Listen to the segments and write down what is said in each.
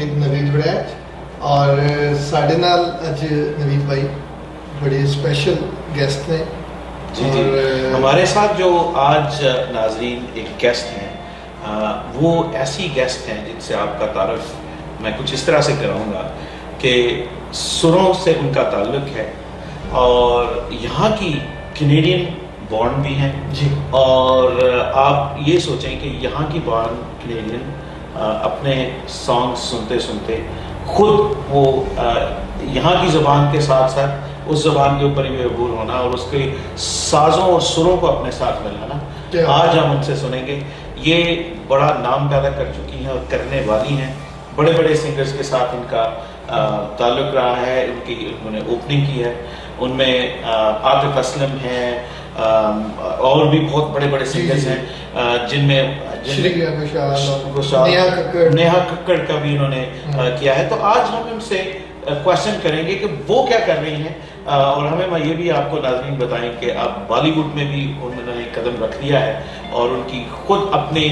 With Naveed वरैच और साढ़े नाल अज नवीद भाई बड़े स्पेशल गेस्ट ने। जी जी, हमारे साथ जो आज नाजरीन एक गेस्ट हैं, वो ऐसी गेस्ट हैं जिनसे आपका तारुफ मैं कुछ इस तरह से कराऊंगा कि सुरों से उनका ताल्लुक है और यहाँ की कैनेडियन बॉर्न भी हैं जी। और आप ये सोचें कि यहाँ की बॉर्न कैनेडियन अपने सॉन्ग सुनते सुनते खुद वो यहाँ की ज़बान के साथ साथ उस ज़बान के ऊपर भी मकबूल होना और उसके साज़ों और सुरों को अपने साथ मिलाना, आज हम उनसे सुनेंगे। ये बड़ा नाम पैदा कर चुकी हैं और करने वाली हैं। बड़े बड़े सिंगर्स के साथ इनका ताल्लुक रहा है, उन्होंने ओपनिंग की है। उनमें आतिफ असलम हैं और भी बहुत बड़े बड़े सिंगर्स हैं जिनमें नेहा कक्कड़ का भी इन्होंने किया है। तो आज हम उनसे क्वेश्चन करेंगे कि वो क्या कर रही हैं और हमें मैं ये भी आपको नाज़रीन बताएं कि अब बॉलीवुड में भी उन्होंने कदम रख दिया है और उनकी खुद अपने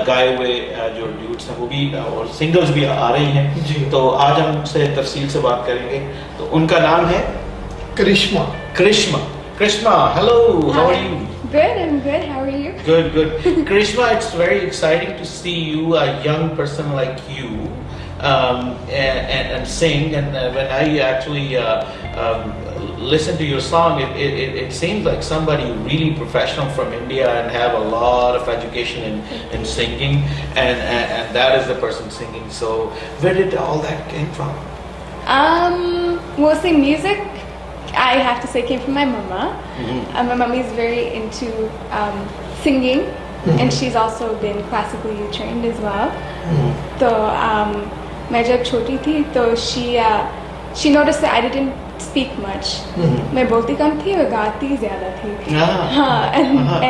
गाए हुए जो ड्यूट्स हैं वो भी और सिंगल्स भी आ रही हैं जी। तो आज हम उनसे तफसील से बात करेंगे। तो उनका नाम है करिश्मा। Krishma, hello, how are you? Good, I'm good. How are you? Good. Krishma, it's very exciting to see you, a young person like you, and sing. And when I actually listen to your song, it seems like somebody really professional from India and have a lot of education in singing, and that is the person singing. So, where did all that came from? Mostly music. I have to say came from my mama. My mummy is very into singing, and she's also been classically trained as well. So मैं जब छोटी थी तो she noticed that I didn't speak much. मैं बोलती कम थी और गाती ज़्यादा थी। हाँ,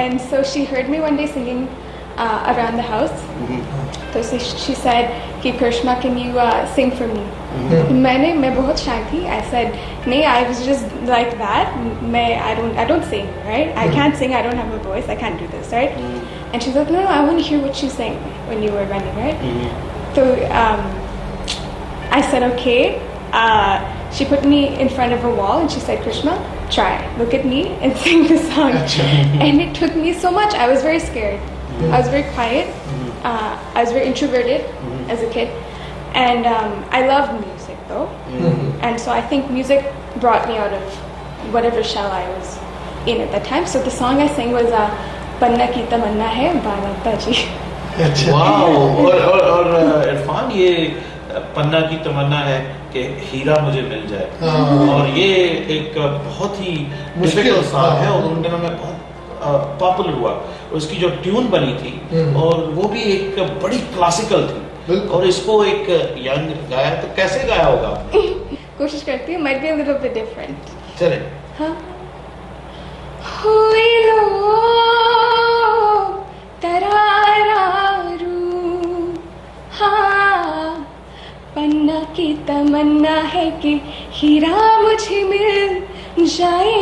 and so she heard me one day singing around the house. So she said कि Krishma, can you sing for me? मैं बहुत shy थी. I said नहीं, I was just like that. I don't sing, right? I can't sing. I don't have a voice. I can't do this, right? And she's like, no, I want to hear what you sang when you were running, right? So I said okay. She put me in front of a wall and she said, Krishma, try. Look at me and sing the song. And it took me so much. I was very scared. I was very quiet. I was very introverted as a kid. And I loved music though. And so I think music brought me out of whatever shell I was in at that time. So the song I sang was Panna Ki Tamanna Hai Baba Ji. Wow! और इरफान, ये पन्ना की तमन्ना है कि हीरा मुझे मिल जाए, और ये एक बहुत ही मुश्किल सॉन्ग है और उन दिनों में बहुत पॉपुलर हुआ। उसकी जो ट्यून बनी थी और वो भी एक बड़ी क्लासिकल थी और इसको एक यंग गाया, तो कैसे गाया होगा? कोशिश करती हूँ, might be a little bit different. चले। हाँ। हुई लो तरारारू, हाँ, पन्ना की तमन्ना है कि हीरा मुझे मिल जाए,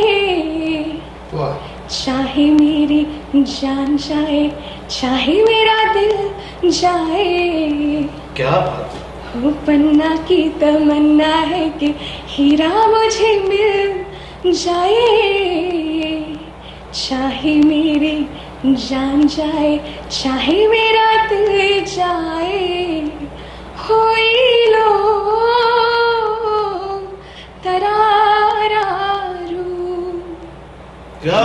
चाहे मेरी जान जाए, चाहे मेरा दिल जाए। क्या बात है। वो पन्ना की तमन्ना है कि हीरा मुझे मिल जाए, चाहे मेरी जान जाए, चाहे मेरा दिल जाए। होई लो तरारारू। क्या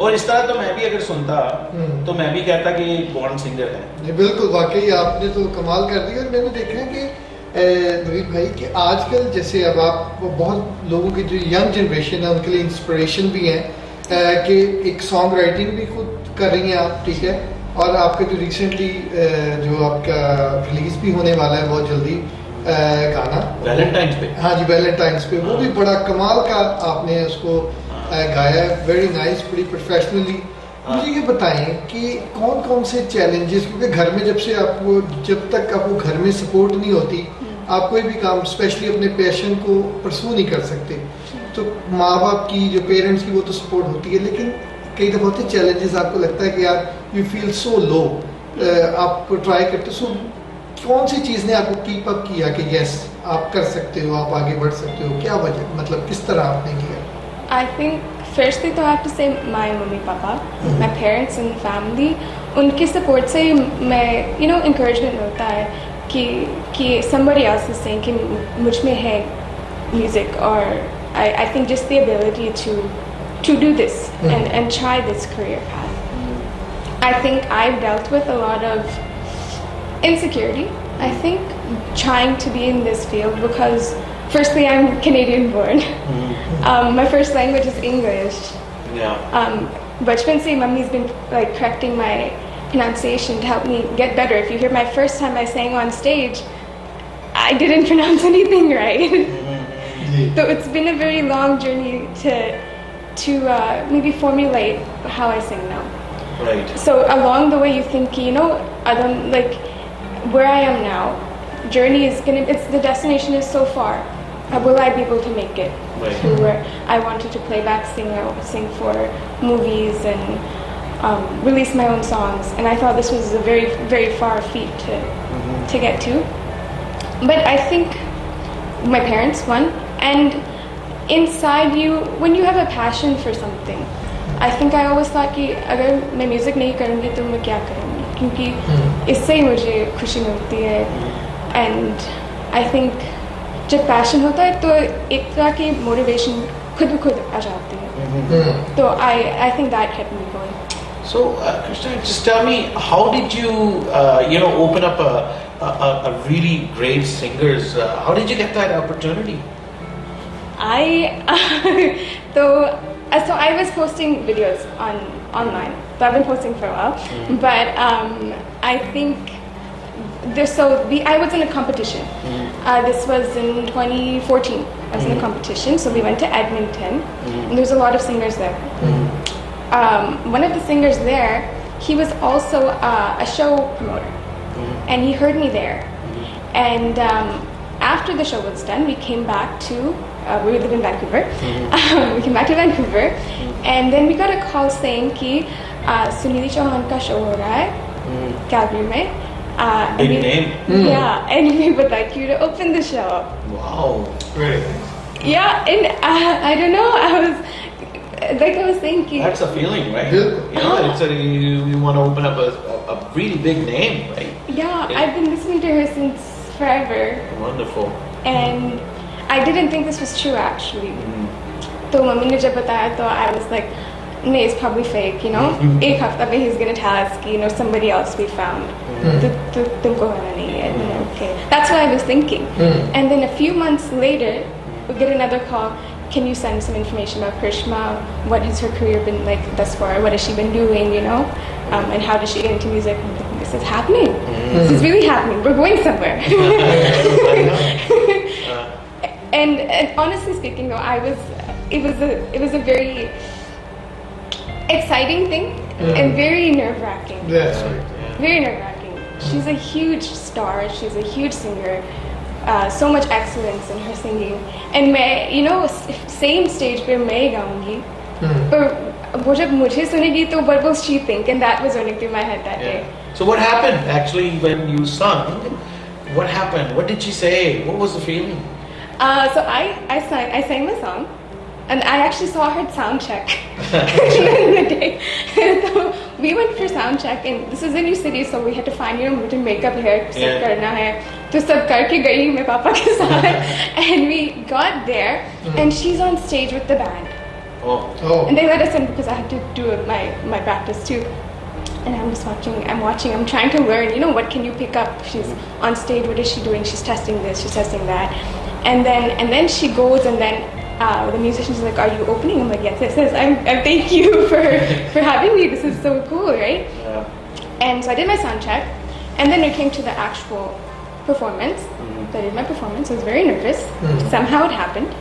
और इस तरह तो मैं भी अगर सुनता तो मैं भी कहता कि बॉर्न सिंगर है। बिल्कुल, वाकई आपने तो कमाल कर दिया। और मैंने देखा है कि नवीद भाई कि आजकल जैसे अब आप बहुत लोगों की जो यंग जनरेशन है उनके लिए इंस्पिरेशन भी है कि एक सॉन्ग राइटिंग भी खुद कर रही हैं आप, ठीक है, और आपका जो रिसेंटली जो आपका रिलीज भी होने वाला है बहुत जल्दी गाना वैलेंटाइंस पे। हाँ जी, वैलेंटाइंस पे, वो भी बड़ा कमाल का आपने उसको गाया, वेरी नाइस, बड़ी प्रोफेशनली। मुझे ये बताएं कि कौन कौन से चैलेंजेस, क्योंकि घर में जब तक आपको घर में सपोर्ट नहीं होती आप कोई भी काम स्पेशली अपने पैशन को परसू नहीं कर सकते। तो माँ बाप की, जो पेरेंट्स की, वो तो सपोर्ट होती है, लेकिन कई दफ़ा होते चैलेंजेस, आपको लगता है कि यार यू फील सो लो, आपको ट्राई करते। सो कौन सी चीज़ ने आपको कीप अप किया कि यस आप कर सकते हो, आप आगे बढ़ सकते हो? क्या वजह, मतलब किस तरह आपने किया? I think firstly तो I have to say my mummy papa, my parents and family, उनके support से मैं encouragement मिलता है कि somebody else is saying कि मुझ में है music, or I think just the ability to do this and try this career path. I think I've dealt with a lot of insecurity, I think, trying to be in this field because firstly I'm Canadian born. My first language is English. Yeah. Bachpan se mummy's been like correcting my pronunciation to help me get better. If you hear my first time I sang on stage, I didn't pronounce anything right. So it's been a very long journey to maybe formulate how I sing now. Right. So along the way you think, I don't like where I am now. Journey is the destination is so far. Will I be able to make it Right. to where I wanted to play back sing? I would sing for movies and release my own songs. And I thought this was a very, very far feat to get to. But I think my parents won. And inside you, when you have a passion for something, I think I always thought कि अगर मैं music नहीं करूँगी तो मैं क्या करूँगी, क्योंकि इससे ही मुझे खुशी मिलती है. And I think जब पैशन होता है तो एक तरह की मोटिवेशन खुद ब खुद आ जाती है. तो I think that kept me going. So, Krishna, just tell me, how did you, open up a really great singers? How did you get that opportunity? So I was posting videos online. So I've been posting for a while. But I think I was in a competition. This was in 2014. I was in a competition. So we went to Edmonton. And there's a lot of singers there. One of the singers there, he was also a show promoter. And he heard me there. And after the show was done, we came back to we live in Vancouver. We came back to Vancouver, and then we got a call saying कि सुनील चौहान का show हो रहा है Calgary में. Big name. Yeah, and we would like you to open the show. Wow. Really? Yeah, and I don't know. I was thinking. That's a feeling, right? It's you want to open up a really big name, right? Yeah, I've been listening to her since forever. Wonderful. And I didn't think this was true actually. तो mummy ने जब बताया तो I was like, no, it's probably fake, एक हफ्ता में he's gonna tell us कि somebody else we found. तो तुमको होना नहीं है. Okay, that's what I was thinking. And then a few months later, we get another call. Can you send some information about Krishma? What has her career been like thus far? What has she been doing? And how does she get into music? I'm thinking, this is happening. This is really happening. We're going somewhere. And honestly speaking, though, it was a very exciting thing and very nerve-wracking. That's right. Very nerve-wracking. She's a huge star. She's a huge singer. So much excellence in her singing. And मैं, same stage पे मैं गाऊंगी. पर वो जब मुझे सुनेगी तो what will she think? And that was running through my head that day. So what happened actually when you sung? What happened? What did she say? What was the feeling? So I sang the song, and I actually saw her sound check in the day. So we went for sound check, and this is a new city, so we had to find muझे makeup, hair सब करना है. तो सब करके गई मैं पापा के साथ, and we got there, and she's on stage with the band. Oh. And they let us in because I had to do my practice too. And I'm just watching, I'm trying to learn, what can you pick up? She's on stage, what is she doing? She's testing this, she's testing that. And then she goes, and then the musician's like, are you opening? I'm like, yes. I'm thank you for having me. This is so cool, right? Yeah. And so I did my sound check, and then we came to the actual performance. So I did my performance. I was very nervous. Somehow it happened.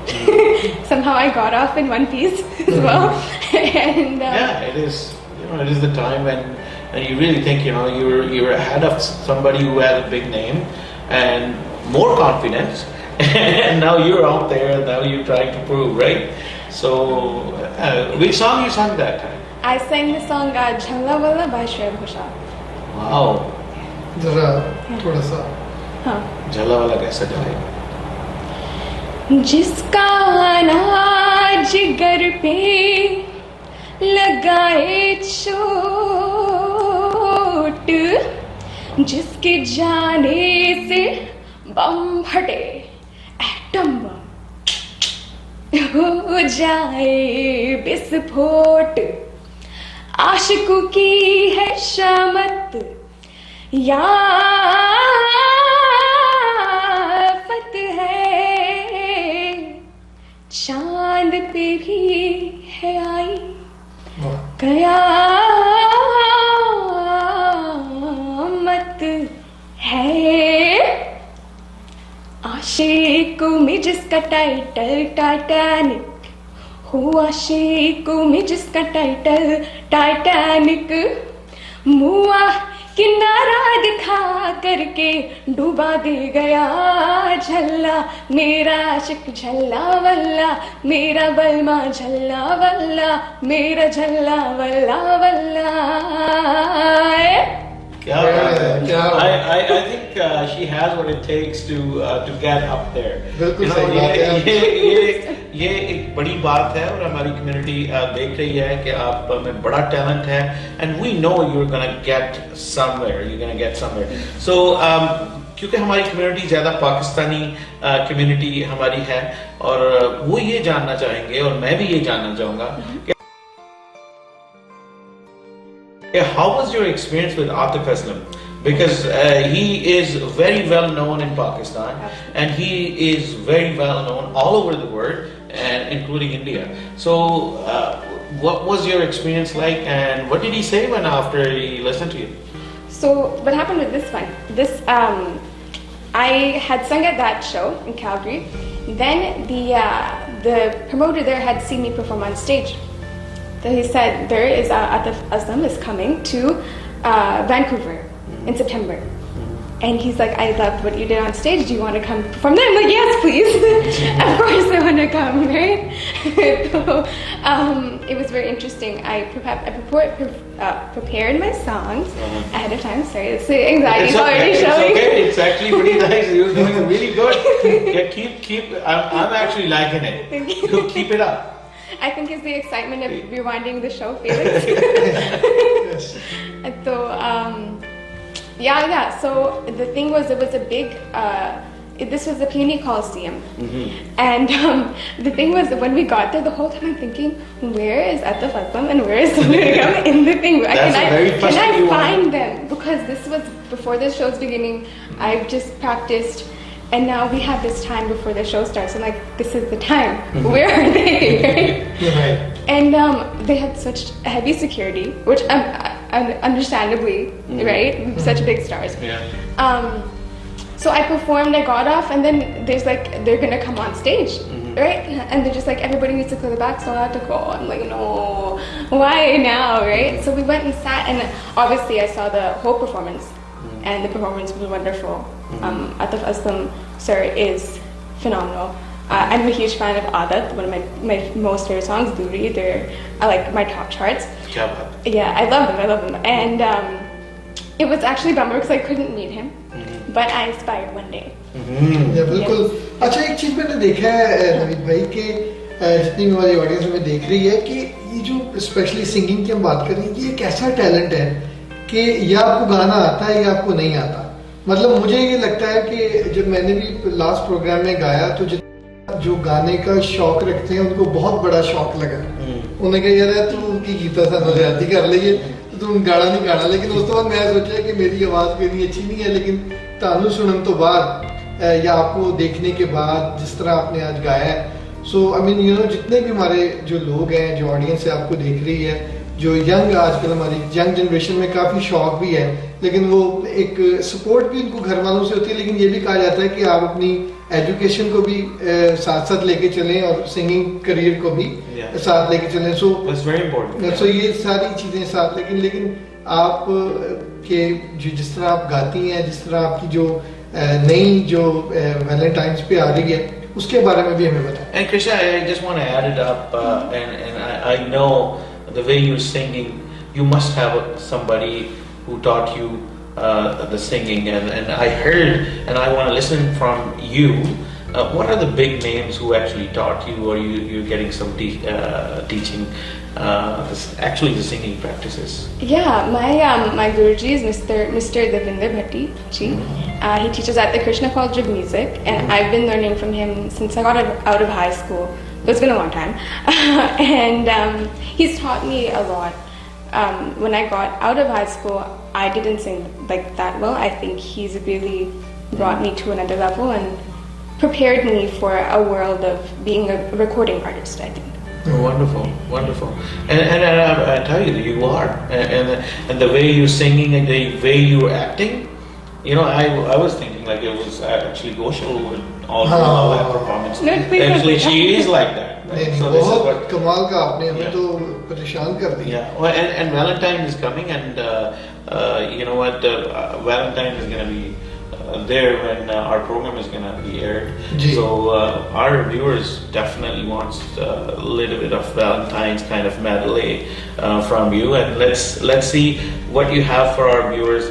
Somehow I got off in one piece as well. And it is. It is the time when you really think you're ahead of somebody who has a big name and more confidence. And now you're out there, and now you're trying to prove, right? So, which song you sang that time? I sang the song Jhalna Wala by Shreya Ghoshal. Wow. जरा थोड़ा सा हाँ. झल्ला वाला कैसा चलेगा? जिसका अनाज गर पे लगाए चोट, जिसके जाने से बम फटे, एटम बम हो जाए विस्फोट, आशिकों की है शामत या आफत है, चांद पे भी है आई कयामत है। आशिकों में जिसका टाइटल टाइटैनिक हो, आशिकों में जिसका टाइटल टाइटैनिक, मुआ किनारा दिखा करके डुबा दे गया झल्ला, मेरा आशिक झल्ला वल्ला, मेरा बलमा झल्ला वल्ला, मेरा झल्ला वल्ला वल्ला। क्या बात है? I think she has what it takes to get up there. बिल्कुल You know, सही बात है। ये एक बड़ी बात है और हमारी कम्युनिटी देख रही है कि आप में बड़ा टैलेंट है, and we know you're gonna get somewhere. You're gonna get somewhere. So क्योंकि हमारी कम्युनिटी ज़्यादा पाकिस्तानी कम्युनिटी हमारी है और वो ये जानना चाहेंगे और मैं भी ये जानना चाहूँगा कि how was your experience with Atif Aslam? Because he is very well known in Pakistan and he is very well known all over the world and including India. So what was your experience like and what did he say when after he listened to you? So what happened with this one? I had sung at that show in Calgary. Then the promoter there had seen me perform on stage. So he said there is Atif Aslam is coming to Vancouver in September, and he's like, I loved what you did on stage. Do you want to come perform there? I'm like, yes, please. Of course I want to come, right? So it was very interesting. I prepared my songs ahead of time. Sorry, the anxiety is already showing. It's okay. It's actually pretty nice. You're doing really good. Yeah, keep. I'm actually liking it. Thank you. Keep it up. I think it's the excitement of rewinding the show, Felix. So, yeah. So the thing was, it was a big. This was the Peony Coliseum, and the thing was that when we got there, the whole time I'm thinking, where is Atif Aslam and where is Sonarigam in the thing? Can I find them? Because this was before the show's beginning. I've just practiced. And now we have this time before the show starts. I'm like, this is the time. Where are they? Right. And they had such heavy security, which understandably, right? Such big stars. Yeah. So I performed, I got off, and then there's like, they're gonna come on stage, right? And they're just like, everybody needs to clear the back, so I have to go. I'm like, no, why now, right? So we went and sat, and obviously I saw the whole performance, and the performance was wonderful. Atif Aslam sir is phenomenal. I'm a huge fan of Adat, one of my most favorite songs, Duri. They're like my top charts. Yeah, I love them. And it was actually a bummer because I couldn't meet him, but I aspire one day. बिल्कुल। अच्छा, एक चीज मैंने देखा है नवीद भाई कि जितनी हमारी ऑडियंस में देख रही है कि ये जो स्पेशली सिंगिंग की हम बात कर रहे हैं, ये एक ऐसा टैलेंट है कि या आपको गाना आता है या आपको नहीं आता। मतलब मुझे ये लगता है कि जब मैंने भी लास्ट प्रोग्राम में गाया तो जो गाने का शौक रखते हैं उनको बहुत बड़ा शौक लगा। उन्होंने कहा यार तू की गीता सानू ज्यादा कर लईए तो तू गाना नहीं गाना, लेकिन उस तो बाद मैं सोचा कि मेरी आवाज भी इतनी अच्छी नहीं है, लेकिन तानू सुनन तो बाद या आपको देखने के बाद जिस तरह आपने आज गाया है, सो आई मीन यू नो जितने भी हमारे जो लोग हैं, जो ऑडियंस है आपको देख रही है, जो यंग आजकल हमारी यंग जनरेशन में काफ़ी शौक भी है, लेकिन वो एक सपोर्ट भी उनको घर वालों से होती है, लेकिन ये भी कहा जाता है कि आप अपनी एजुकेशन को भी साथ साथ लेके चलें और सिंगिंग करियर को भी साथ लेके चलें। सो ये सारी चीज़ें साथ, लेकिन आप के जिस तरह आप गाती हैं, जिस तरह आपकी जो नई जो वैलेंटाइंस पे आ रही है, उसके बारे में भी हमें बताएं। And Krishna, I just want to add it up, and I know the way you're singing, you must have somebody who taught you the singing, and I heard, and I want to listen from you. What are the big names who actually taught you, or you're getting some teaching, actually the singing practices? Yeah, my Guruji is Mr. Devinder Bhatti ji. He teaches at the Krishna College of Music, and I've been learning from him since I got out of high school. It's been a long time, and he's taught me a lot. When I got out of high school, I didn't sing like that well. I think he's really brought me to another level and prepared me for a world of being a recording artist, I think. Oh, wonderful, wonderful. And I tell you, you are. And the way you're singing and the way you're acting, I was thinking like it was actually Goshal with all that performance. No, Actually, she is like that. Right? So this is what. कमाल का आपने हमें तो परेशान कर दिया. Yeah, well, and Valentine is coming, and you know what? Valentine is going to be there when our program is going to be aired. So our viewers definitely wants a little bit of Valentine's kind of medley from you, and let's see what you have for our viewers,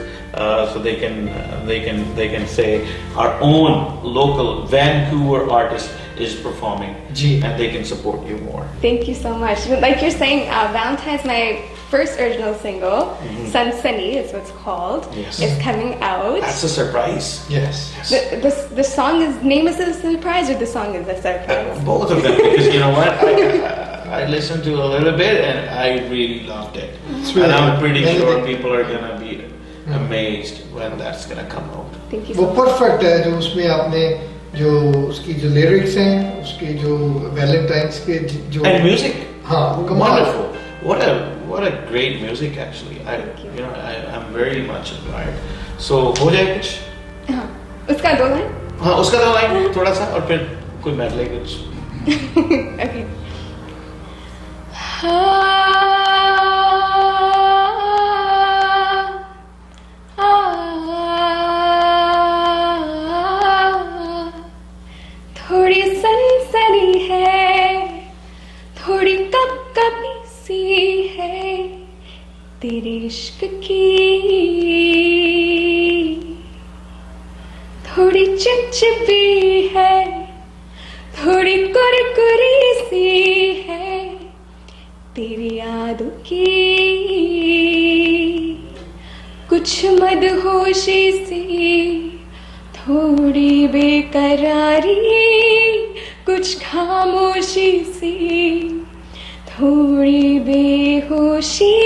so they can say our own local Vancouver artist is performing, and they can support you more. Thank you so much. Like you're saying, Valentine's my first original single, Sun Sunny is what's called. Yes. It's coming out. That's a surprise. Yes. The song name is a surprise, or the song is a surprise? Both of them, because you know what? I listened to a little bit and I really loved it. Really and I'm pretty good. sure people are gonna be amazed when that's gonna come out. Thank you so वो much. Perfect है जो उसमें आपने जो उसकी जो lyrics हैं उसके जो वैलेंटाइंस के जो And music. हाँ कमाल. Wonderful. What a great music actually. I'm very much admired. So हो जाए कुछ? हाँ, उसका दो लाइन? हाँ, उसका दो लाइन थोड़ा सा, और फिर कोई medley कुछ. Okay. थोड़ी सनसनी है, थोड़ी कपकपी सी है तेरे इश्क की, थोड़ी चिपचिपी है, थोड़ी कुरकुरी सी है तेरी यादों की, कुछ मदहोशी सी, थोड़ी बेकरारी, कुछ खामोशी सी, थोड़ी बेहोशी,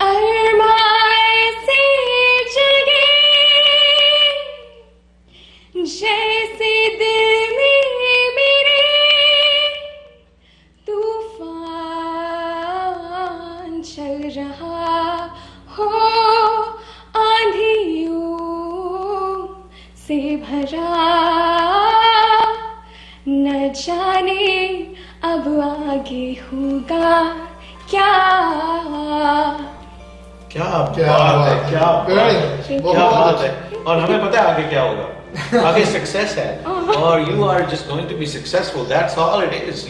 अरमाए से जगे जैसे दिल में मेरे तूफान चल रहा हो, आंधियों से भरा, न जाने अब आगे होगा क्या. क्या बात है, क्या बात है. और हमें पता है आगे क्या होगा. आगे success है, or you are just going to be successful. That's all it is,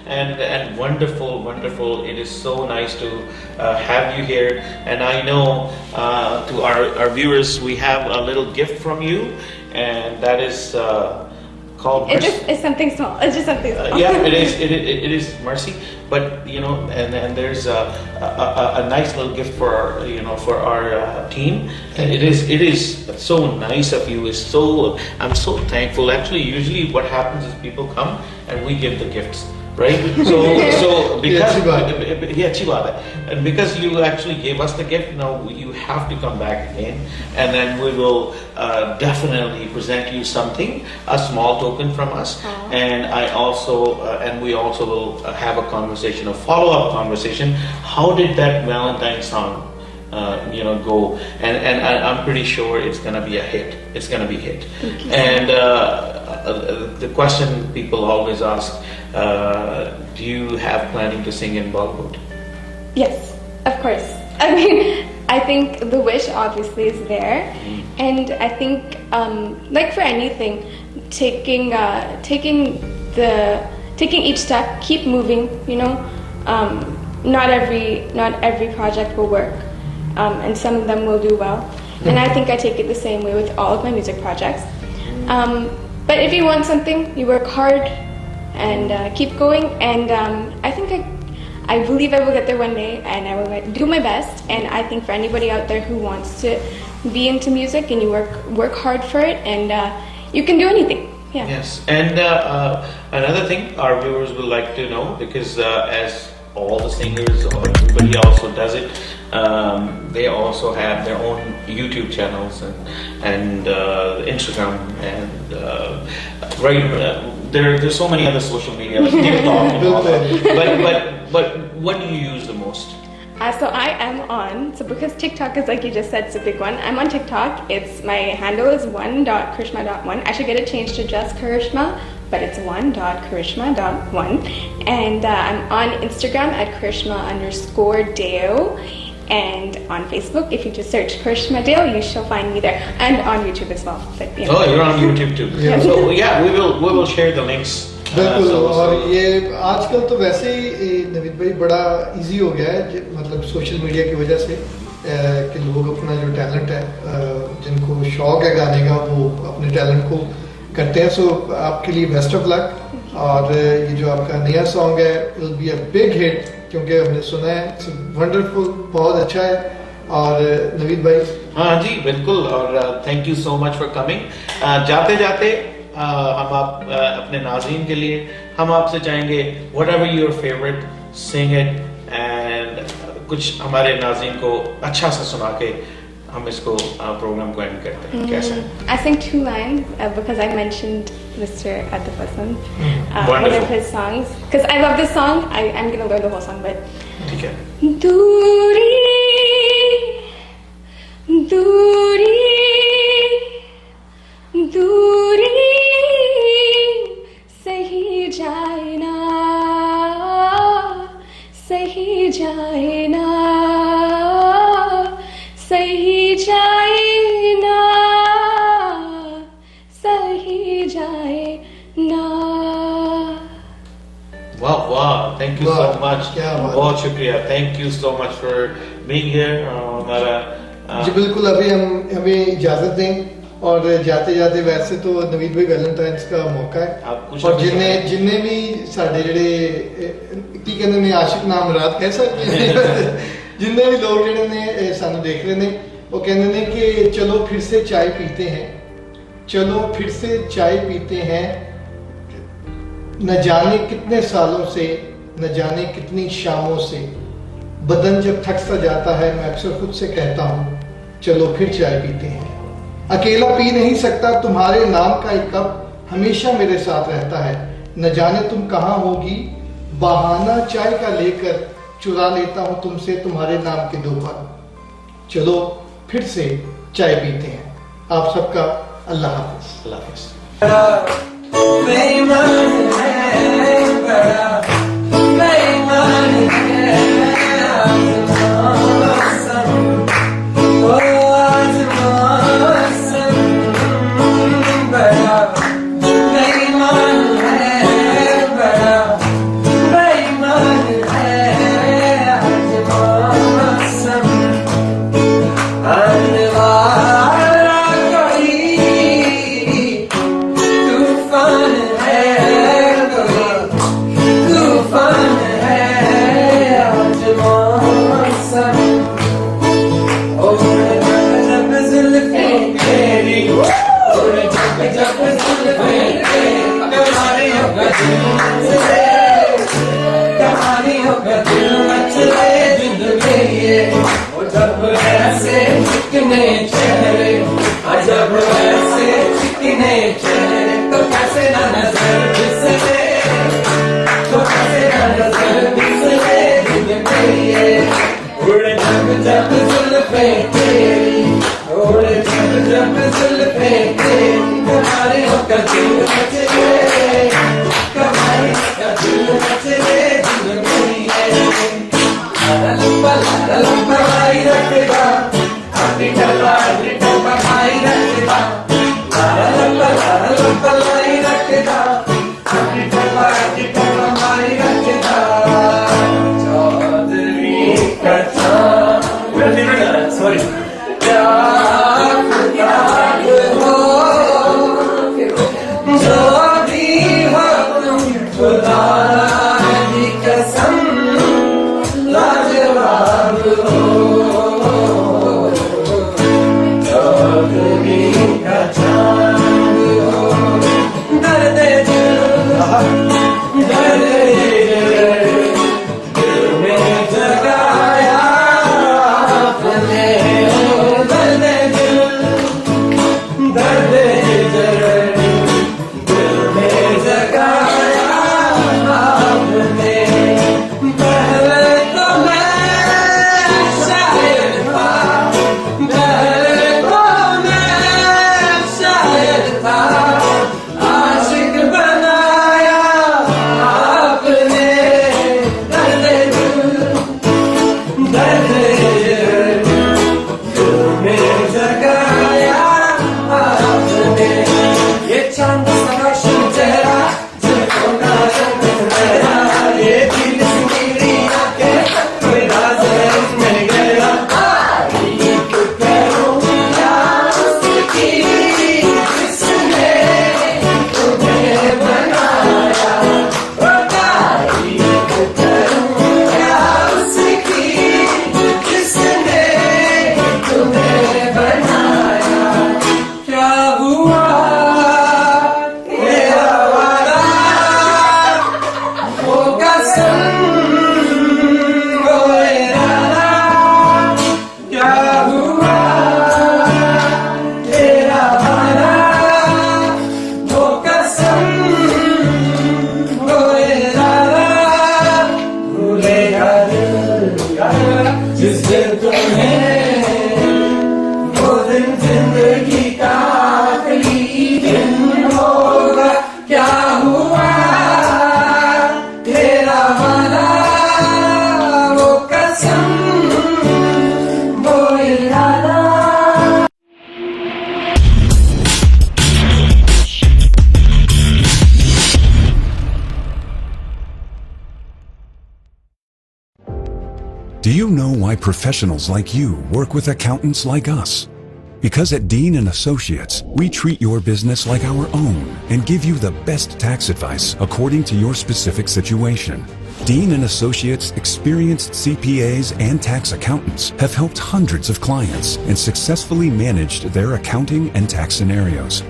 and wonderful. It is so nice to have you here, and I know to our viewers we have a little gift from you, and that is called mercy. It's something small. It's just something small. Yeah, it is mercy, but and there's a nice little gift for our team. And it is so nice of you. I'm so thankful. Actually, usually what happens is people come and we give the gifts, right? So because अच्छी बात है. And because you actually gave us the gift, now you have to come back again, and then we will definitely present you something, a small token from us. And I also and we also will have a conversation, a follow-up conversation. How did that Valentine song go? And I'm pretty sure it's gonna be a hit. It's gonna be a hit. And the question people always ask, do you have planning to sing in Bollywood? Yes, of course. I mean, I think the wish obviously is there, and I think like for anything, taking each step, keep moving. not every project will work, and some of them will do well. And I think I take it the same way with all of my music projects. But if you want something, you work hard and keep going. And I believe I will get there one day, and I will do my best. And I think for anybody out there who wants to be into music and you work hard for it, and you can do anything. Yeah. Yes, and another thing our viewers will like to know, because as all the singers or everybody also does it, they also have their own YouTube channels and Instagram and there's so many other social media like TikTok and all that. But what do you use the most? So I am on, so because TikTok is, like you just said, it's a big one. I'm on TikTok. My handle is 1.karishma.1. I should get it changed to just Karishma, but it's 1.karishma.1. And I'm on Instagram at Karishma_Deo. And on Facebook, if you just search Karishma Deo, you shall find me there. And on YouTube as well. But, Oh, you're on YouTube too. Yeah. So yeah, we will share the links. बिल्कुल और ये आजकल तो वैसे ही नवीद भाई बड़ा easy हो गया है मतलब सोशल मीडिया की वजह से कि लोग अपना जो टैलेंट है जिनको शौक है गाने का वो अपने टैलेंट को करते हैं. सो आपके लिए बेस्ट ऑफ लक. और ये जो आपका नया सॉन्ग है will be a big hit क्योंकि हमने सुना है इट्स वंडरफुल, बहुत अच्छा है. और नवीद भाई हाँ जी बिल्कुल. और thank you so much for coming. जाते जाते हम आप अपने नाज़रीन के लिए हम आपसे चाहेंगे whatever your favorite, sing it and कुछ हमारे नाज़रीन को अच्छा सा सुना के हम इसको प्रोग्राम को एंड करते हैं. कैसे? I sing 2 lines because I mentioned Mr. Atifasan, one of his songs. Because I love this song. I'm going to learn the whole song, but... ठीक है. दूरी दूरी दूरी सही जाए ना सही जाए ना सही जाए ना सही जाए ना. वाह, थैंक यू सो मच. बहुत शुक्रिया. Thank you so much for being here. हमारा जी बिल्कुल. अभी हम हमें इजाजत दें और जाते जाते वैसे तो नवीद भाई वैलेंटाइंस का मौका है और जिन्ने भी साडे जेडे की कहंदे ने आशिक नाम रात कह सकते हैं जिन्ने भी लोग जेडे ने सानू देख रहे ने वो कहंदे ने कि चलो फिर से चाय पीते हैं, चलो फिर से चाय पीते हैं. न जाने कितने सालों से, न जाने कितनी शामों से बदन जब थक सा जाता है मैं अक्सर खुद से कहता हूँ चलो फिर चाय पीते हैं. अकेला पी नहीं सकता तुम्हारे नाम का एक कप हमेशा मेरे साथ रहता है. न जाने तुम कहाँ होगी बहाना चाय का लेकर चुरा लेता हूँ तुमसे तुम्हारे नाम के 2 पल. चलो फिर से चाय पीते हैं. आप सबका अल्लाह हाफिज. अल्लाह हाफिज. Do you know why professionals like you work with accountants like us? Because at Dean & Associates, we treat your business like our own and give you the best tax advice according to your specific situation. Dean & Associates experienced CPAs and tax accountants have helped hundreds of clients and successfully managed their accounting and tax scenarios.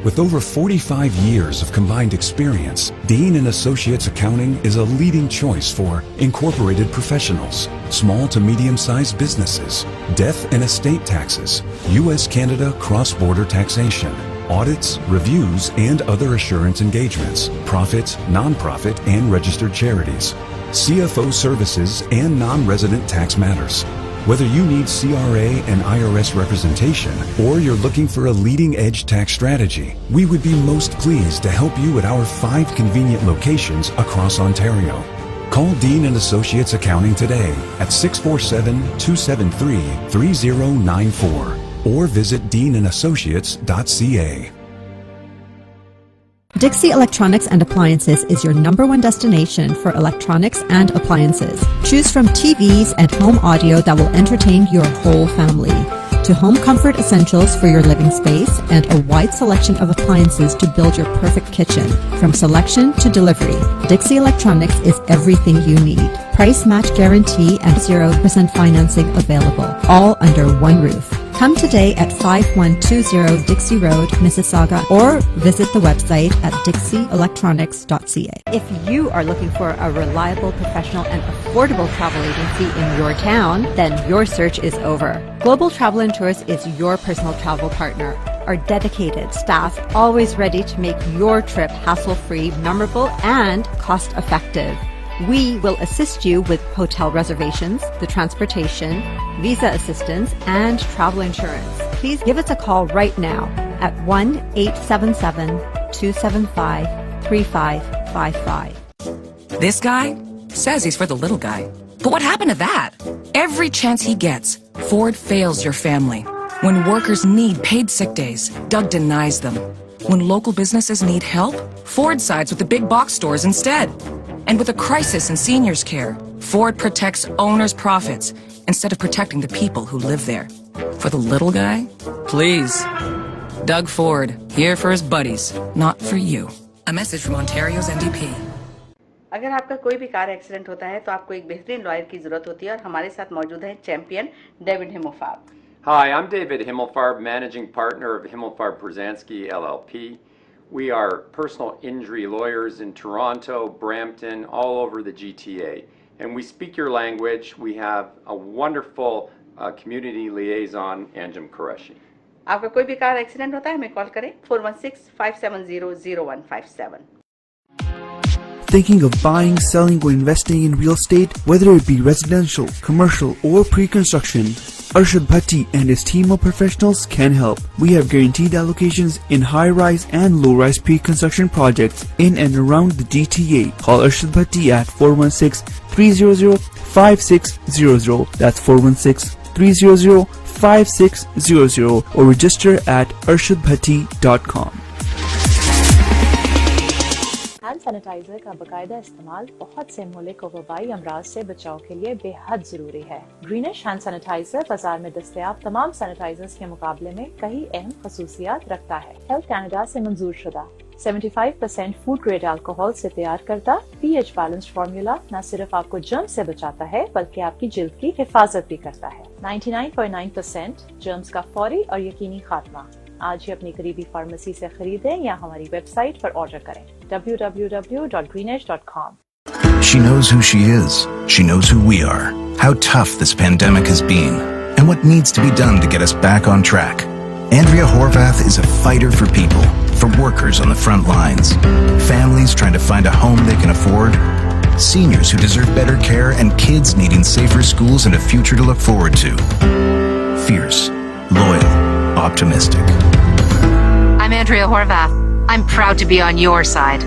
With over 45 years of combined experience, Dean & Associates Accounting is a leading choice for incorporated professionals, small to medium-sized businesses, death and estate taxes, U.S.-Canada cross-border taxation, audits, reviews, and other assurance engagements, profit, non-profit, and registered charities, CFO services, and non-resident tax matters. Whether you need CRA and IRS representation or you're looking for a leading-edge tax strategy, we would be most pleased to help you at our 5 convenient locations across Ontario. Call Dean & Associates Accounting today at 647-273-3094 or visit deanandassociates.ca. Dixie Electronics and Appliances is your #1 destination for electronics and appliances. Choose from TVs and home audio that will entertain your whole family, to home comfort essentials for your living space, and a wide selection of appliances to build your perfect kitchen. From selection to delivery, Dixie Electronics is everything you need. Price match guarantee and 0% financing available, all under one roof. Come today at 5120 Dixie Road, Mississauga, or visit the website at dixieelectronics.ca. If you are looking for a reliable, professional, and affordable travel agency in your town, then your search is over. Global Travel and Tours is your personal travel partner. Our dedicated staff, always ready to make your trip hassle-free, memorable, and cost-effective. We will assist you with hotel reservations, the transportation, visa assistance, and travel insurance. Please give us a call right now at 1-877-275-3555. This guy says he's for the little guy. But what happened to that? Every chance he gets, Ford fails your family. When workers need paid sick days, Doug denies them. When local businesses need help, Ford sides with the big box stores instead. And with a crisis in seniors' care, Ford protects owners' profits instead of protecting the people who live there. For the little guy? Please. Doug Ford, here for his buddies, not for you. A message from Ontario's NDP. अगर आपका कोई भी car accident होता है तो आपको एक बेहतरीन लॉयर की जरूरत होती है और हमारे साथ मौजूद हैं champion David Himofarb. Hi, I'm David Himmelfarb, managing partner of Himmelfarb Brzezinski LLP. We are personal injury lawyers in Toronto, Brampton, all over the GTA. And we speak your language. We have a wonderful community liaison, Anjum Qureshi. आपका कोई भी car accident होता है हमें call करें 416-570-0157. Thinking of buying, selling, or investing in real estate, whether it be residential, commercial, or pre-construction, Arshad Bhatti and his team of professionals can help. We have guaranteed allocations in high-rise and low-rise pre-construction projects in and around the GTA. Call Arshad Bhatti at 416-300-5600. That's 416-300-5600 or register at arshadbhatti.com. Hand sanitiser का बाकायदा इस्तेमाल बहुत से मुल्क को वबाई अमराज से बचाव के लिए बेहद जरूरी है. ग्रीनिश हैंड सैनिटाइजर बाजार में दस्तयाब तमाम सैनिटाइजर्स के मुकाबले में कई अहम खसूसियात रखता है. हेल्थ कैनेडा से मंजूर शुदा 75% फूड ग्रेड अल्कोहल से तैयार करता pH बैलेंस्ड फार्मूला न सिर्फ आपको जर्म से बचाता है बल्कि आपकी जिल्द की हिफाजत भी करता है. 99.9% जर्म्स का फौरी और यकीनी खात्मा. आज ही अपनी करीबी फार्मेसी से खरीदें या हमारी वेबसाइट पर ऑर्डर करें www.greenish.com. She knows who she is. She knows who we are. How tough this pandemic has been and what needs to be done to get us back on track. Andrea Horvath is a fighter for people, for workers on the front lines, families trying to find a home they can afford, seniors who deserve better care, and kids needing safer schools and a future to look forward to. Fierce, loyal, optimistic. I'm Andrea Horvath. I'm proud to be on your side.